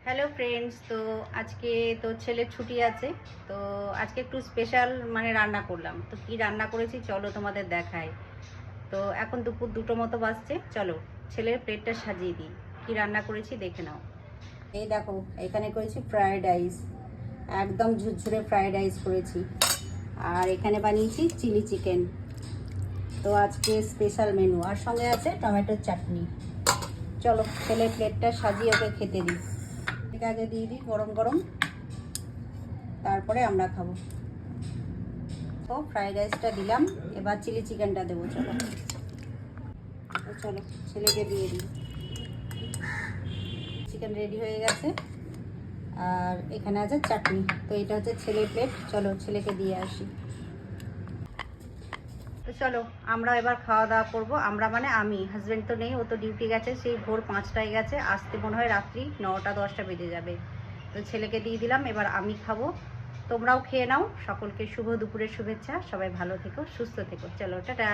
Hello friends, তো আজকে তো ছেলের ছুটি আছে। তো আজকে একটু স্পেশাল রান্না করলাম। তো কি রান্না করেছি চলো তোমাদের দেখাই। তো এখন দুপুর 2টো মতো বাজছে, চলো ছেলের প্লেটটা সাজিয়ে দিই। কি রান্না করেছি দেখে নাও। এই দেখো, এখানে করেছি ফ্রায়েড রাইস, একদম ঝুরঝুরে ফ্রায়েড রাইস করেছি। আর এখানে বানিয়েছি চিলি চিকেন। তো আজকে স্পেশাল মেনু, আর সঙ্গে আছে টমেটোর চাটনি। চলো ছেলের প্লেটটা সাজিয়ে ওকে খেতে দিই। আগে দিয়ে দিই গরম গরম, তারপরে আমরা খাবো। তো ফ্রাইড রাইসটা দিলাম, এবার চিলি চিকেনটা দেবো। চলো চলো ছেলেকে দিয়ে দিই। চিকেন রেডি হয়ে গেছে, আর এখানে আছে চাটনি। তো এটা হচ্ছে ছেলের প্লেট, চলো ছেলেকে দিয়ে আসি। তো চলো আমরা এবার খাওয়া দাওয়া করবো। আমরা আমি, হাজব্যান্ড তো নেই, ও তো ডিউটি গেছে, সেই ভোর 5টায় গেছে, আসতে মনে হয় রাত্রি 9টা-10টা বেজে যাবে। তো ছেলেকে দিয়ে দিলাম, এবার আমি খাবো। তোমরাও খেয়ে নাও। সকলকে শুভ দুপুরের শুভেচ্ছা। সবাই ভালো থেকো, সুস্থ থেকো। চলো টাটা।